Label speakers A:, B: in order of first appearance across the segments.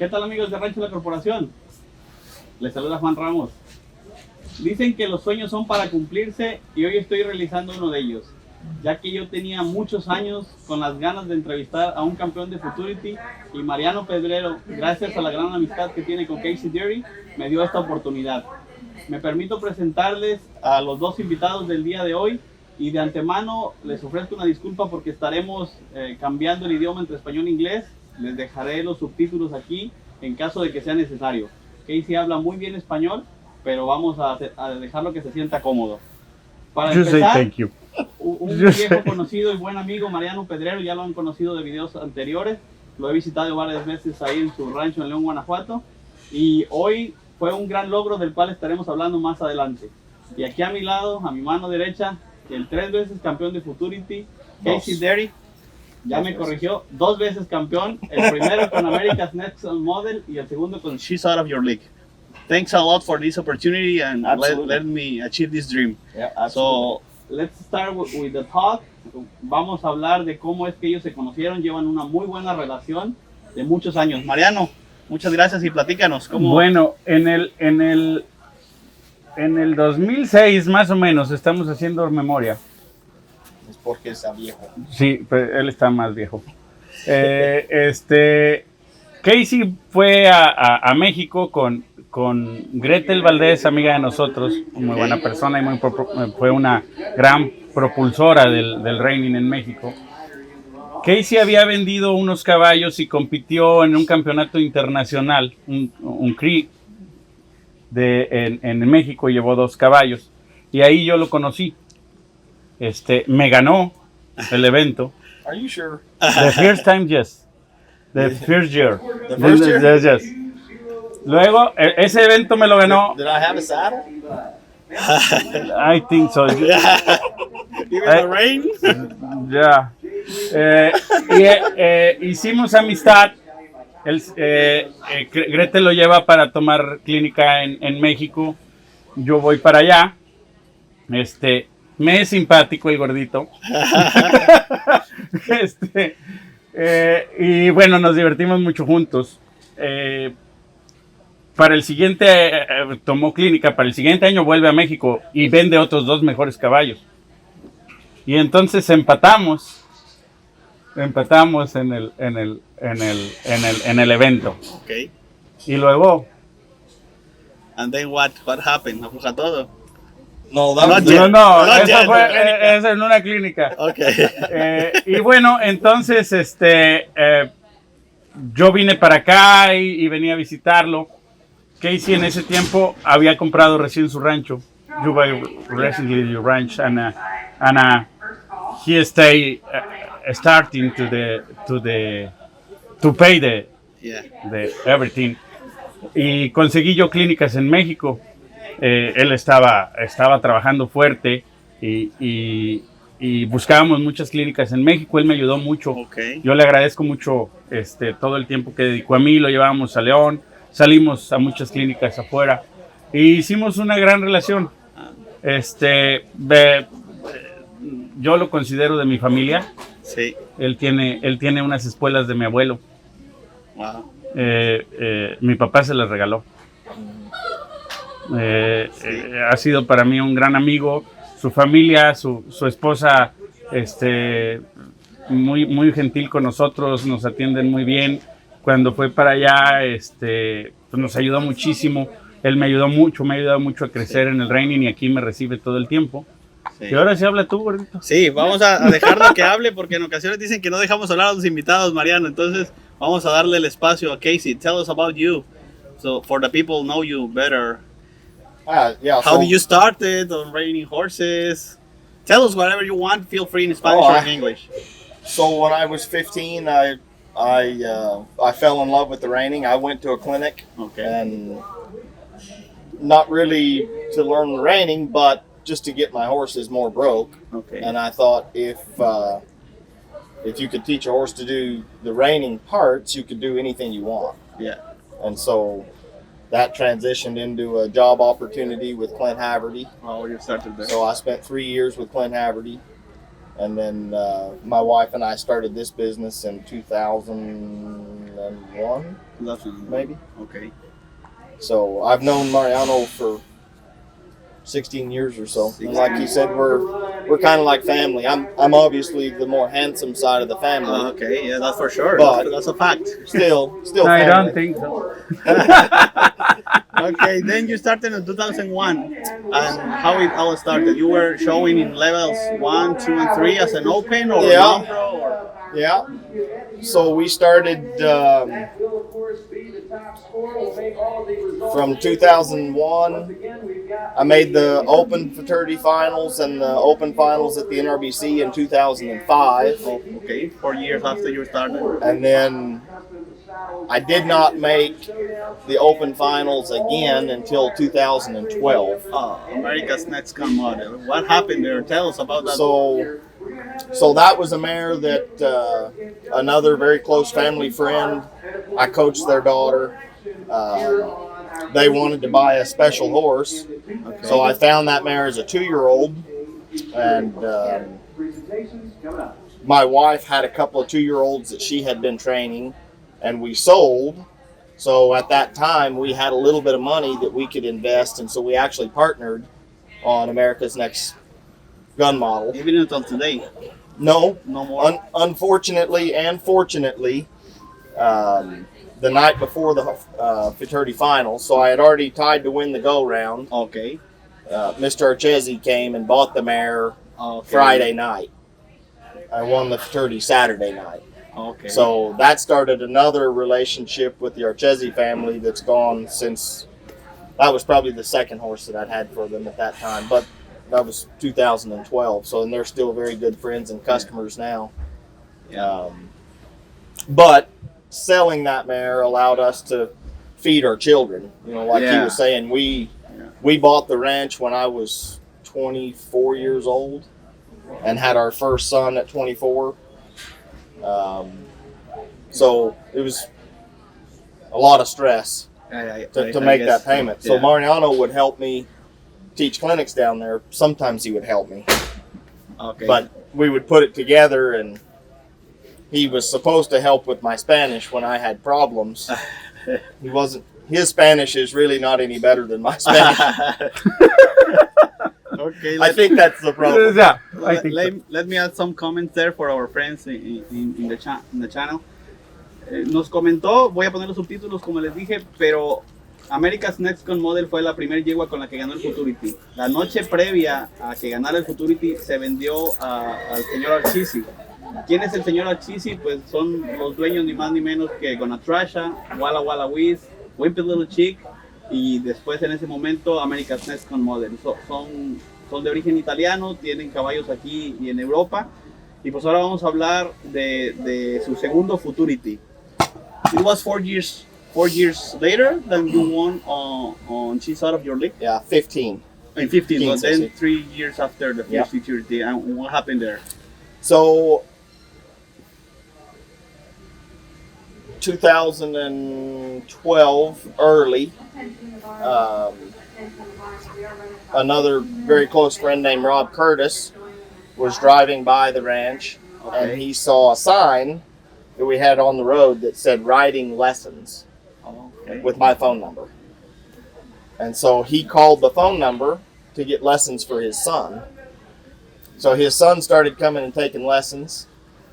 A: ¿Qué tal, amigos de Rancho La Corporación? Les saluda Juan Ramos. Dicen que los sueños son para cumplirse y hoy estoy realizando uno de ellos, ya que yo tenía muchos años con las ganas de entrevistar a un campeón de Futurity y Mariano Pedrero, gracias a la gran amistad que tiene con Casey Deary, me dio esta oportunidad. Me permito presentarles a los dos invitados del día de hoy y de antemano les ofrezco una disculpa porque estaremos cambiando el idioma entre español e inglés. Les dejaré los subtítulos aquí en caso de que sea necesario. Casey habla muy bien español, pero vamos a dejarlo que se sienta cómodo. Para empezar, un viejo conocido y buen amigo, Mariano Pedrero, ya lo han conocido de videos anteriores. Lo he visitado varias veces ahí en su rancho en León, Guanajuato. Y hoy fue un gran logro del cual estaremos hablando más adelante. Y aquí a mi lado, a mi mano derecha, el 3 veces campeón de Futurity, Casey Deary. Ya me corrigió, 2 veces campeón, el primero con America's Next Model y el segundo con She's Out of Your League. Thanks a lot for this opportunity and let me achieve this dream. Yeah, so let's start with the talk. Vamos a hablar de cómo es que ellos se conocieron, llevan una muy buena relación de muchos años. Mariano, muchas gracias y platícanos. ¿Cómo?
B: Bueno, en el 2006 más o menos, estamos haciendo memoria.
C: Es porque está viejo.
B: Sí, pero él está más viejo. Casey fue a México con Gretel Valdés, amiga de nosotros, muy buena persona y fue una gran propulsora del reining en México. Casey había vendido unos caballos y compitió en un campeonato internacional, un CRI en México, y llevó 2 caballos. Y ahí yo lo conocí. Me ganó el evento.
C: Are you sure?
B: The first time, yes. The first year.
C: The first year?
B: Yes. Luego, ese evento me lo ganó.
C: Did I have a saddle?
B: I think so.
C: Even the rain?
B: Ya. Hicimos amistad. Gretel lo lleva para tomar clínica en México. Yo voy para allá. Me es simpático el gordito. Y bueno, nos divertimos mucho juntos. Para el siguiente, tomó clínica, para el siguiente año vuelve a México y vende otros 2 mejores caballos. Y entonces empatamos en el evento.
A: Okay.
B: Y luego...
A: And then what happened? ¿Afloja todo?
C: No,
B: eso fue en una clínica.
A: Okay.
B: Y bueno, entonces yo vine para acá y venía a visitarlo. Casey en ese tiempo había comprado recién su rancho. You buy recently your ranch and he stay starting to pay the everything. Y conseguí yo clínicas en México. Él estaba trabajando fuerte y buscábamos muchas clínicas en México. Él me ayudó mucho.
A: Okay.
B: Yo le agradezco mucho todo el tiempo que dedicó a mí. Lo llevábamos a León, salimos a muchas clínicas afuera y hicimos una gran relación. Yo lo considero de mi familia.
A: Sí.
B: Él tiene unas espuelas de mi abuelo.
A: Wow.
B: Mi papá se las regaló. Ha sido para mí un gran amigo. Su familia, su esposa, muy gentil con nosotros, nos atienden muy bien. Cuando fue para allá, pues nos ayudó muchísimo. Él me ha ayudado mucho a crecer en el reining y aquí me recibe todo el tiempo. Sí. Y ahora sí habla tú, gordito.
A: Sí, vamos a dejarlo que hable porque en ocasiones dicen que no dejamos hablar a los invitados, Mariano. Entonces vamos a darle el espacio a Casey. Tell us about you, so for the people know you better. How did you started on reining horses? Tell us whatever you want. Feel free in Spanish or in English.
C: So when I was 15, I fell in love with the reining. I went to a clinic, and not really to learn the reining, but just to get my horses more broke.
A: Okay.
C: And I thought if you could teach a horse to do the reining parts, you could do anything you want.
A: Yeah.
C: And so that transitioned into a job opportunity with Clint Haverty.
A: Oh, you started there.
C: So I spent 3 years with Clint Haverty. And then my wife and I started this business in 2009. 2001,
A: 2000.
C: maybe.
A: Okay.
C: So I've known Mariano for 16 years or so. And like you said, we're kind of like family. I'm obviously the more handsome side of the family.
A: Okay, yeah, that's for sure.
C: But
A: That's a fact.
C: Still
B: No, I
C: family.
B: don't think so.
A: Okay, then you started in 2001, and how it all started? You were showing in levels 1, 2, and 3 as an open or non-pro? Or?
C: Yeah. So we started from 2001. I made the Open Futurity Finals and the Open Finals at the NRBC in 2005.
A: Oh, okay, 4 years after you started.
C: And then I did not make the Open Finals again until 2012.
A: America's Next Con Model. What happened there? Tell us about that.
C: So that was a mare that another very close family friend, I coached their daughter. They wanted to buy a special horse. Okay. So I found that mare as a 2-year-old. And my wife had a couple of 2-year-olds that she had been training, and we sold. So at that time, we had a little bit of money that we could invest, and so we actually partnered on America's Next Gun Model.
A: Even until today?
C: No
A: more.
C: Unfortunately and fortunately, the night before the Futurity Finals, so I had already tied to win the go-round.
A: Okay.
C: Mr. Archesi came and bought the mare Friday night. I won the Futurity Saturday night.
A: Okay.
C: So that started another relationship with the Archesi family that's gone since. That was probably the second horse that I'd had for them at that time, but that was 2012. So, and they're still very good friends and customers now. But selling that mare allowed us to feed our children. You know, like he was saying, we bought the ranch when I was 24 years old and had our first son at 24. So it was a lot of stress to make that payment. So Mariano would help me teach clinics down there. Sometimes he would help me.
A: Okay.
C: But we would put it together, and he was supposed to help with my Spanish when I had problems. He wasn't. His Spanish is really not any better than my Spanish.
A: Okay,
C: I think that's the problem.
B: Yeah,
A: let me add some comments there for our friends in the channel. Nos comentó, voy a poner los subtítulos como les dije, pero America's Next Con Model fue la primera yegua con la que ganó el Futurity. La noche previa a que ganara el Futurity se vendió al señor Archesi. ¿Quién es el señor Archesi? Pues son los dueños ni más ni menos que Gonatrasha, Walla Walla Wiz, Wimpy Little Chick y después en ese momento America's Next Con Model. Son de origen italiano, tienen caballos aquí y en Europa. Y pues ahora vamos a hablar de su segundo Futurity. It was 4 years later than you won on She's Out of Your League?
C: Yeah, 15.
A: In 15, but then 3 years after the first Futurity. And what happened there?
C: So, 2012, early, another very close friend named Rob Curtis was driving by the ranch, and he saw a sign that we had on the road that said riding lessons with my phone number. And so he called the phone number to get lessons for his son. So his son started coming and taking lessons,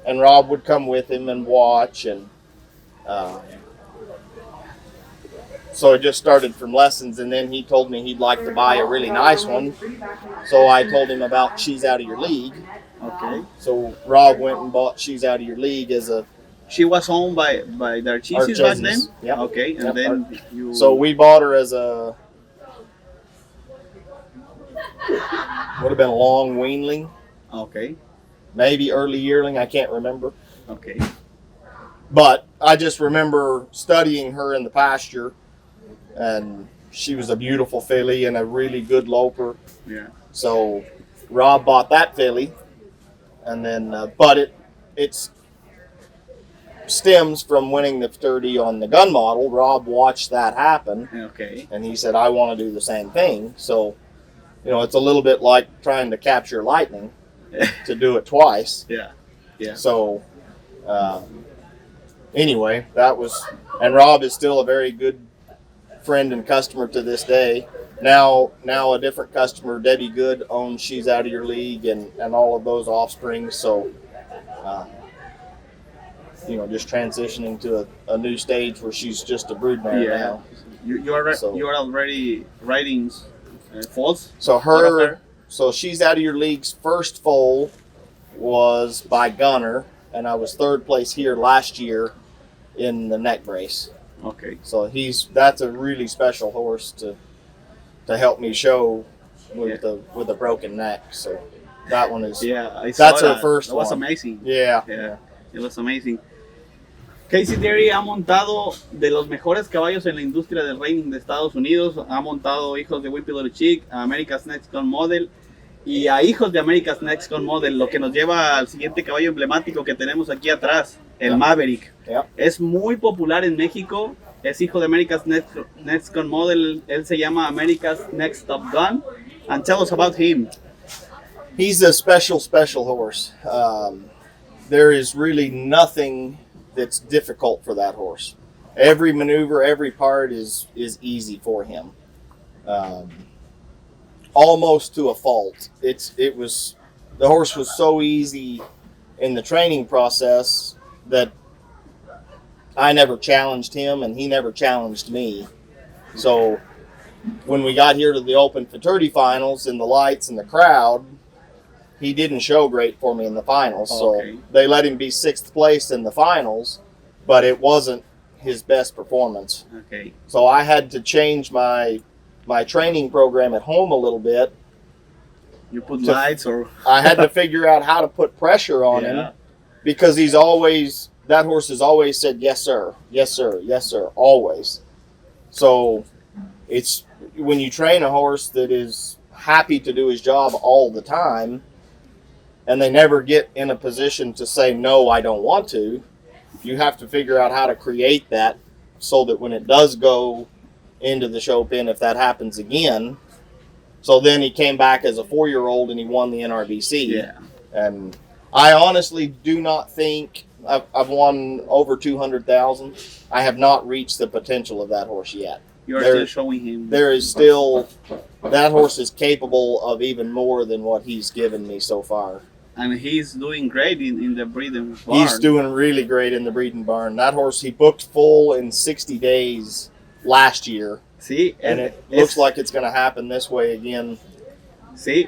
C: and Rob would come with him and watch, and so it just started from lessons, and then he told me he'd like to buy a really nice one. So I told him about She's Out of Your League. Okay. So Rob went and bought She's Out of Your League as a...
A: She was owned by the Archesis back then?
C: Yep.
A: Okay, and then you...
C: So we bought her as a... would have been a long weanling.
A: Okay.
C: Maybe early yearling, I can't remember.
A: Okay.
C: But I just remember studying her in the pasture, and she was a beautiful filly and a really good loper.
A: Yeah.
C: So Rob bought that filly, and then but it stems from winning the 30 on the gun model. Rob watched that happen.
A: Okay.
C: And he said, I want to do the same thing. So, you know, it's a little bit like trying to capture lightning to do it twice.
A: Yeah. Yeah.
C: So anyway, and Rob is still a very good friend and customer to this day. Now a different customer, Debbie Good, owns She's Out of Your League and all of those offspring. So, just transitioning to a new stage where she's just a broodmare now.
A: You are already riding foals.
C: So She's Out of Your League's first foal was by Gunner, and I was third place here last year in the neck brace.
A: Okay.
C: So that's a really special horse to help me show with a broken neck. So that one is that's her first one.
A: It was amazing.
C: Yeah.
A: It was amazing. Casey Deary ha montado de los mejores caballos en la industria del reining de Estados Unidos. Ha montado hijos de Whippy Little Chick, a America's Next Gun Model y a hijos de America's Next Gun Model, lo que nos lleva al siguiente caballo emblemático que tenemos aquí atrás, el Maverick. Es muy popular en México, es hijo de America's Next Gun Model, él se llama America's Next Top Gun. And tell us about him.
C: He's a special horse. There is really nothing that's difficult for that horse. Every maneuver, every part is easy for him. Almost to a fault. The horse was so easy in the training process that I never challenged him and he never challenged me. So when we got here to the Open Futurity finals and the lights and the crowd, he didn't show great for me in the finals.
A: Okay.
C: So they let him be 6th place in the finals, but it wasn't his best performance.
A: Okay.
C: So I had to change my training program at home a little bit.
A: You put lights or...
C: I had to figure out how to put pressure on him because that horse has always said, yes, sir, yes, sir, yes, sir, always. So it's when you train a horse that is happy to do his job all the time and they never get in a position to say, no, I don't want to, you have to figure out how to create that so that when it does go into the show pen, if that happens again. So then he came back as a 4-year-old and he won the NRBC.
A: Yeah.
C: And I honestly do not think I've won over 200,000. I have not reached the potential of that horse yet.
A: You're still showing him.
C: There is still, that horse is capable of even more than what he's given me so far.
A: And he's doing great in the breeding barn.
C: He's doing really great in the breeding barn. That horse, he booked full in 60 days last year.
A: Sí,
C: and it looks like it's going to happen this way again.
A: Sí.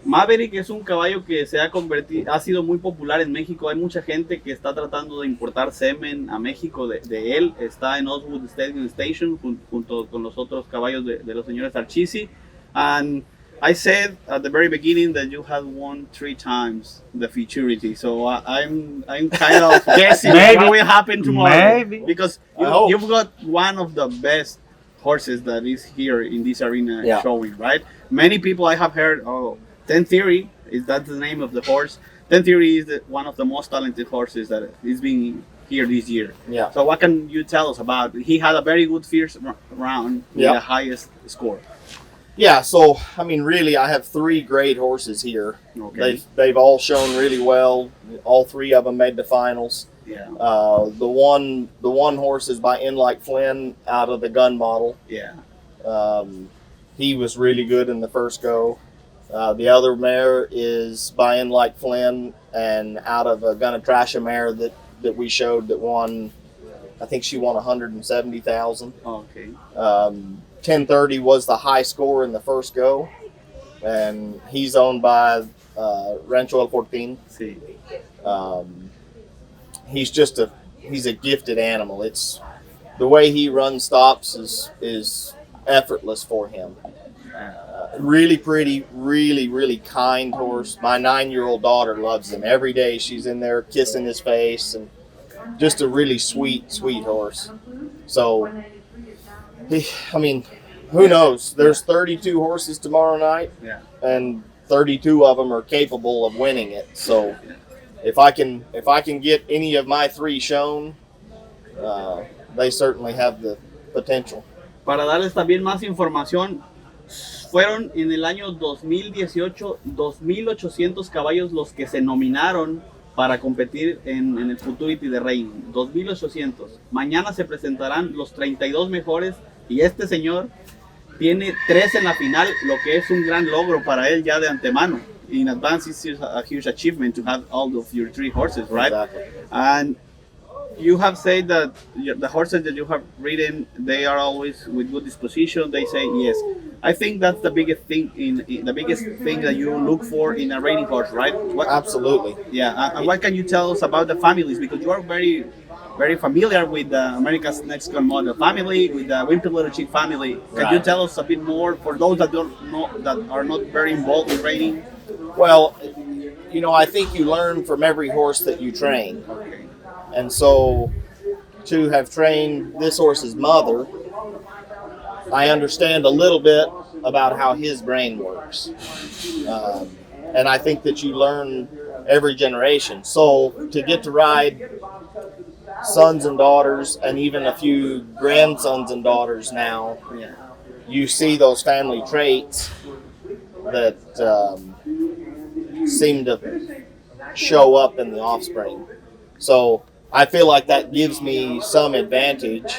A: Maverick es un caballo que ha sido muy popular en México. Hay mucha gente que está tratando de importar semen a México de él. Está en Oswood Stadium Station junto con los otros caballos de los señores Archisi. And I said at the very beginning that you had won 3 times the Futurity, so I'm kind of guessing what will happen tomorrow.
B: Maybe.
A: Because you've got one of the best horses that is here in this arena showing, right? Many people I have heard, 10 Theory, that's the name of the horse. 10 Theory is one of the most talented horses that is being here this year.
C: Yeah.
A: So what can you tell us about? He had a very good first round with the highest score.
C: Yeah, so I mean, really, I have 3 great horses here.
A: Okay.
C: They've all shown really well. All 3 of them made the finals.
A: Yeah.
C: The one horse is by Like Flynn out of the gun model.
A: Yeah.
C: He was really good in the first go. The other mare is by Like Flynn and out of a Gonna Trash a mare that we showed that won. I think she won 170,000.
A: Okay.
C: 1030 was the high score in the first go, and he's owned by Rancho El Fortín.
A: Sí.
C: He's a gifted animal. It's the way he runs stops is effortless for him. Really pretty, really kind horse. My 9-year-old daughter loves him. Every day she's in there kissing his face, and just a really sweet horse. So, who knows? There's 32 horses tomorrow night, and 32 of them are capable of winning it. So, if I can get any of my 3 shown, they certainly have the potential.
A: Para darles también más información, fueron en el año 2018 2,800 caballos los que se nominaron para competir en el Futurity de Reining, 2,800. Mañana se presentarán los 32 mejores y este señor tiene 3 en la final, lo que es un gran logro para él ya de antemano. In advance, it's a huge achievement to have all of your 3 horses, right?
C: Exactly.
A: And you have said that the horses that you have ridden, they are always with good disposition. They say yes. I think that's the biggest thing the biggest thing that you look for in a reining horse, right?
C: Absolutely.
A: Yeah. And what can you tell us about the families? Because you are very, very familiar with America's Next Gun Model family, with the Wimpy Little Chick family. Can you tell us a bit more for those that don't know, that are not very involved in reining?
C: Well, you know, I think you learn from every horse that you train.
A: Okay.
C: And so to have trained this horse's mother, I understand a little bit about how his brain works. And I think that you learn every generation. So to get to ride sons and daughters and even a few grandsons and daughters now, you see those family traits that seem to show up in the offspring. So I feel like that gives me some advantage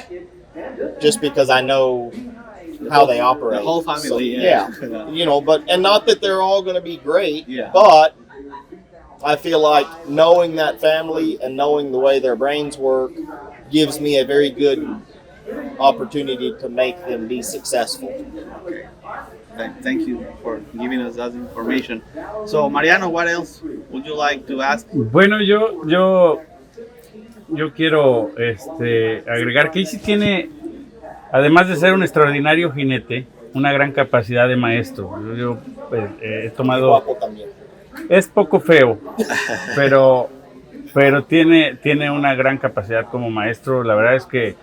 C: just because I know how they operate.
A: The whole family,
C: so,
A: yeah.
C: You know, and not that they're all going to be great,
A: Yeah.
C: but I feel like knowing that family and knowing the way their brains work gives me a very good opportunity to make them be successful.
A: Okay. Thank you for giving us that information. So, Mariano, what else would you like to ask?
B: Bueno, yo quiero agregar que Casey tiene, además de ser un extraordinario jinete, una gran capacidad de maestro. Yo he tomado...
C: Guapo también.
B: Es poco feo, pero tiene una gran capacidad como maestro. La verdad es que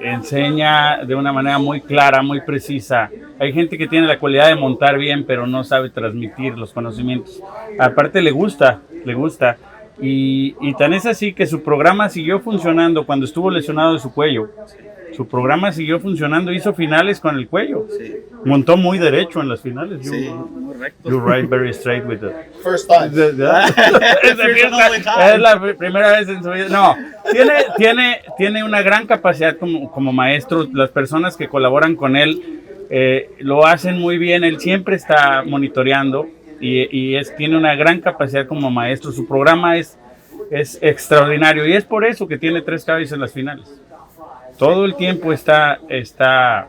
B: enseña de una manera muy clara, muy precisa. Hay gente que tiene la cualidad de montar bien, pero no sabe transmitir los conocimientos. Aparte le gusta. Y tan es así que su programa siguió funcionando cuando estuvo lesionado de su cuello. Su programa siguió funcionando, hizo finales con el cuello.
A: Sí.
B: Montó muy derecho en las finales.
A: Sí, muy recto.
B: You ride very straight with it.
C: First time.
B: Es la primera vez en su vida. No, tiene una gran capacidad como maestro. Las personas que colaboran con él lo hacen muy bien. Él siempre está monitoreando y tiene una gran capacidad como maestro. Su programa es extraordinario y es por eso que tiene 3 caballos en las finales. Todo el tiempo está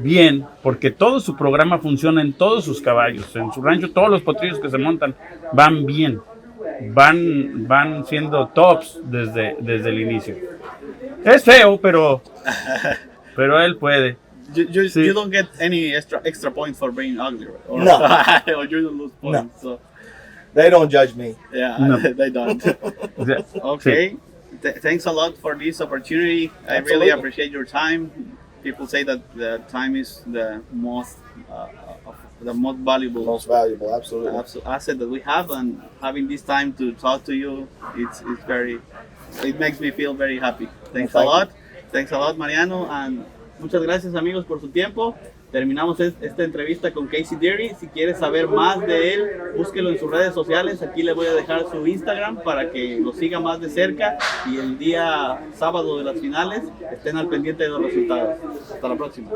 B: bien, porque todo su programa funciona en todos sus caballos. En su rancho todos los potrillos que se montan van bien, van siendo tops desde el inicio. Es feo, pero él puede.
A: You don't get any extra points for being ugly, right? Or,
C: No.
A: or you don't lose points.
C: No.
A: So,
C: They don't judge me.
A: yeah,
B: No.
A: they don't. Okay. Thanks a lot for this opportunity. I
C: Absolutely.
A: really appreciate your time. People say that the time is the most valuable
C: Most valuable, absolutely.
A: asset that we have, and having this time to talk to you, it makes me feel very happy. Thanks a lot. Thanks a lot, Mariano, and muchas gracias, amigos, por su tiempo. Terminamos esta entrevista con Casey Deary. Si quieres saber más de él, búsquelo en sus redes sociales. Aquí le voy a dejar su Instagram para que lo siga más de cerca. Y el día sábado de las finales estén al pendiente de los resultados. Hasta la próxima.